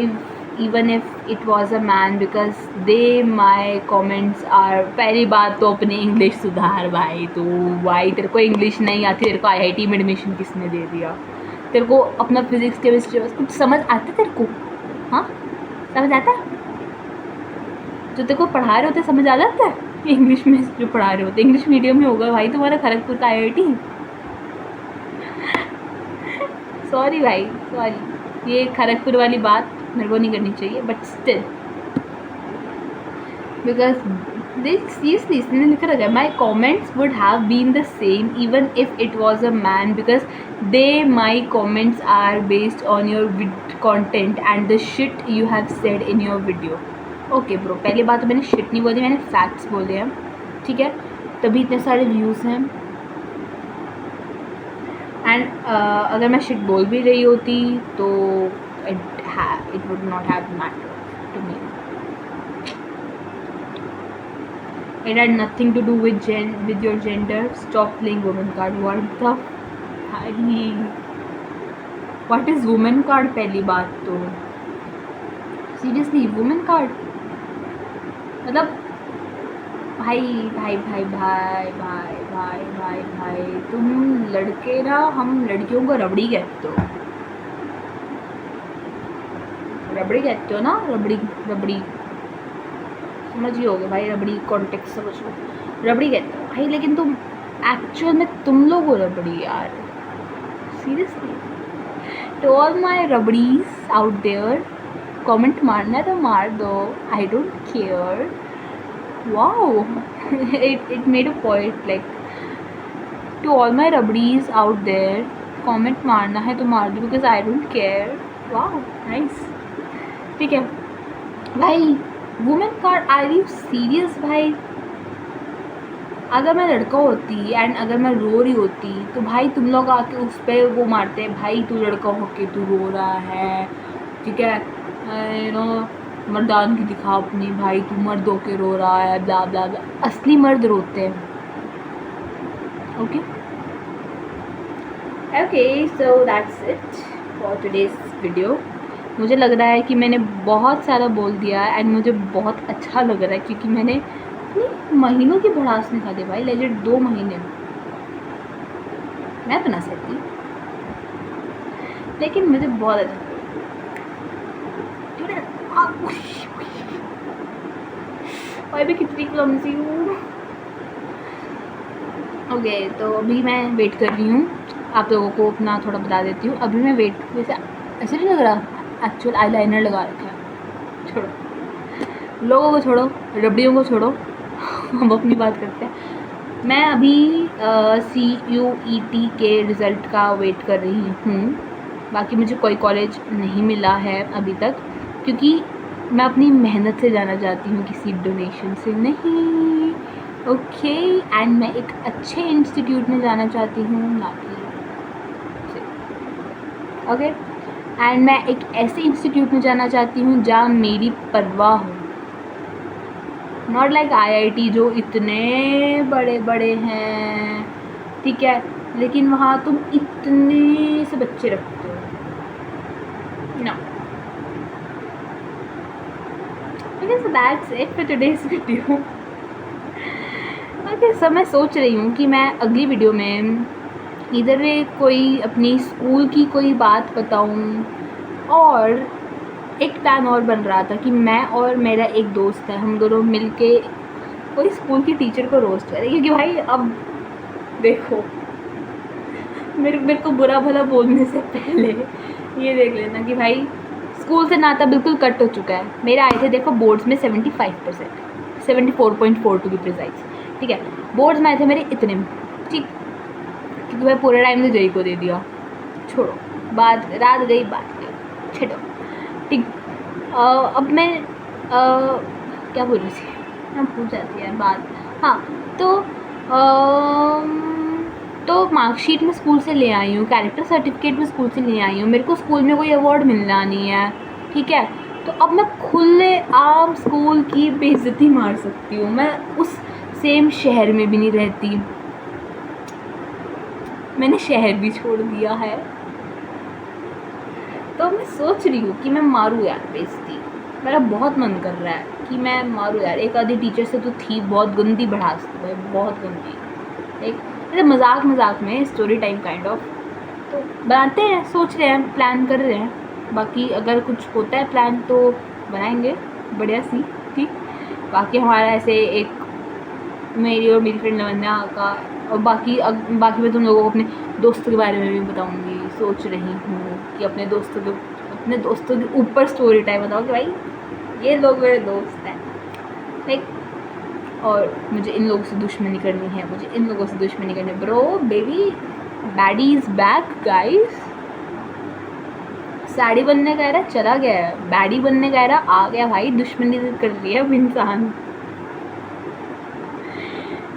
even if it was a man because they my comments are। पहली बात तो अपनी इंग्लिश सुधार भाई, तो भाई तेरे को इंग्लिश नहीं आती, तेरे को IIT में एडमिशन किसने दे दिया? तेरे को अपना फिजिक्स केमिस्ट्री बस कुछ समझ आता तेरे को? हाँ समझ आता? जो तेरे को पढ़ा रहे होते समझ आ जाता है? इंग्लिश में जो पढ़ा रहे होते, इंग्लिश मीडियम में होगा भाई तुम्हारा खड़गपुर का IIT। सॉरी भाई सॉरी, ये खड़गपुर वाली बात मेरे को नहीं करनी चाहिए, but still because this seriously इसने लिखा रखा है, my comments would have been the same even if it was a man because they my comments are based on your content and the shit you have said in your video. Okay bro, पहली बात तो मैंने शिट नहीं बोली, मैंने फैक्ट्स बोले हैं, ठीक है? तभी इतने सारे व्यूज़ हैं। एंड अगर मैं शिट बोल भी रही होती तो it would not have mattered to me. It had nothing to do with your gender. Stop playing woman card. What is woman card? पहली बात तो seriously woman card मतलब भाई भाई भाई भाई भाई भाई भाई भाई तुम लड़के ना, हम लड़कियों को रबड़ी कहते हो, रबड़ी कहते हो ना, रबड़ी रबड़ी समझ ही होगे भाई, रबड़ी कॉन्टेक्स्ट समझ लो, रबड़ी कहते हो भाई, लेकिन तुम एक्चुअल में तुम लोग हो रबड़ी यार, सीरियसली। टू ऑल माई रबड़ीज आउट देयर, कमेंट मारना है तो मार दो, I don't care. Wow, it made a point like to all my रबड़ीज आउट देयर, कमेंट मारना है तो मार दो because I don't care. Wow nice, ठीक है भाई। Women card, are you serious भाई? अगर मैं लड़का होती एंड अगर मैं रो रही होती तो भाई तुम लोग आके उस पर वो मारते हैं, भाई तू लड़का होके तू रो रहा है, ठीक है, यू नो मर्दान की दिखा अपनी, भाई तू मर्द होके रो रहा है, ब्ला ब्ला ब्ला। असली मर्द रोते हैं। Okay okay, so that's it for today's video. मुझे लग रहा है कि मैंने बहुत सारा बोल दिया एंड मुझे बहुत अच्छा लग रहा है क्योंकि मैंने महीनों की भड़ास नहीं खाते भाई, लेजेंड 2 महीने मैं तो ना सकती, लेकिन मुझे बहुत अच्छा भाई, मैं कितनी क्लमज़ी हूँ। ओके, तो अभी मैं वेट कर रही हूँ, आप लोगों को अपना थोड़ा बता देती हूँ। अभी मैं वेट, वैसे ऐसे नहीं लग रहा, एक्चुअल आईलाइनर लगा रखा है। छोड़ो लोगों को, छोड़ो रबड़ियों को, छोड़ो हम अपनी बात करते हैं। मैं अभी CUET के रिज़ल्ट का वेट कर रही हूँ। बाकी मुझे कोई कॉलेज नहीं मिला है अभी तक, क्योंकि मैं अपनी मेहनत से जाना चाहती हूँ, किसी डोनेशन से नहीं। ओके, एंड मैं एक अच्छे इंस्टीट्यूट में जाना चाहती हूँ, ना कि ओके, एंड मैं एक ऐसे इंस्टीट्यूट में जाना चाहती हूँ जहाँ मेरी परवाह हो, नॉट लाइक IIT जो इतने बड़े बड़े हैं, ठीक है, लेकिन वहाँ तुम इतने से बच्चे रखते हो ना। Okay, so that's it for today's video. Okay, so मैं सोच रही हूँ कि मैं अगली वीडियो में इधर कोई अपनी स्कूल की कोई बात बताऊँ, और एक प्लान और बन रहा था कि मैं और मेरा एक दोस्त है, हम दोनों मिलके कोई स्कूल की टीचर को रोस्ट करें, क्योंकि भाई अब देखो मेरे को बुरा भला बोलने से पहले ये देख लेना कि भाई स्कूल से नाता बिल्कुल कट हो चुका है। मेरे आए थे देखो बोर्ड्स में 75%, 74.4 टू बी प्रिसाइज, ठीक है, बोर्ड्स में आए थे मेरे इतने, ठीक, क्योंकि मैं पूरा टाइम तो जई को दे दिया। छोड़ो, बात रात गई, बात गई, छोड़ो, ठीक। अब मैं क्या बोल रही थी? मैं भूल जाती है यार बात। हाँ, तो मार्कशीट में स्कूल से ले आई हूँ, कैरेक्टर सर्टिफिकेट में स्कूल से ले आई हूँ, मेरे को स्कूल में कोई अवार्ड मिलना नहीं है, ठीक है। तो अब मैं खुले आम स्कूल की बेइज्जती मार सकती हूँ, मैं उस सेम शहर में भी नहीं रहती, मैंने शहर भी छोड़ दिया है। तो मैं सोच रही हूँ कि मैं मारूँ यार बेइज्जती, मेरा बहुत मन कर रहा है कि मैं मारूँ यार। एक आधी टीचर से तो थी, बहुत गंदी भड़ास है, बहुत गंदी, एक मतलब मजाक में स्टोरी टाइम काइंड ऑफ। तो बनाते हैं, सोच रहे हैं, प्लान कर रहे हैं, बाकी अगर कुछ होता है प्लान तो बनाएंगे बढ़िया सी, ठीक। बाकी हमारा ऐसे एक मेरी और मेरी फ्रेंड लवन्या का, और बाकी मैं तुम लोगों को अपने दोस्तों के बारे में भी बताऊंगी। सोच रही हूँ कि अपने दोस्तों के ऊपर स्टोरी टाइम बताओ कि भाई ये लोग मेरे दोस्त हैं, लाइक, और मुझे इन लोगों से दुश्मनी करनी है, मुझे इन लोगों से दुश्मनी करनी है। Bro baby baddie is back guys. Sari बनने का era चला गया है, बैडी बनने का era आ गया भाई, दुश्मनी कर रही है अब इंसान।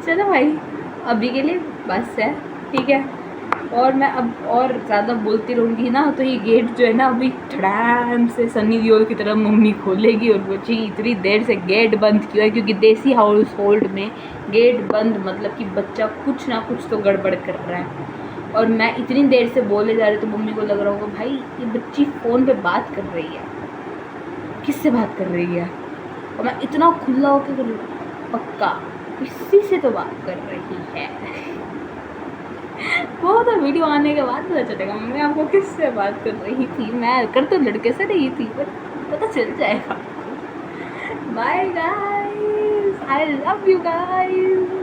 चलो भाई अभी के लिए बस है, ठीक है। और मैं अब और ज़्यादा बोलती रहूँगी ना तो ये गेट जो है ना अभी धड़ाम से सनी देओल की तरह मम्मी खोलेगी और बोलेगी इतनी देर से गेट बंद क्यों है, क्योंकि देसी हाउस होल्ड में गेट बंद मतलब कि बच्चा कुछ ना कुछ तो गड़बड़ कर रहा है। और मैं इतनी देर से बोले जा रही तो मम्मी को लग रहा होगा भाई ये बच्ची फ़ोन पे बात कर रही है, किससे बात कर रही है, और मैं इतना खुला होकर कर रही हूँ, पक्का किसी से तो बात कर रही है। वो तो वीडियो आने के बाद पता चलेगा मम्मी आपको किससे बात कर रही थी, मैं कर तो लड़के से रही थी, पर पता चल जाएगा। Bye guys, I love you guys.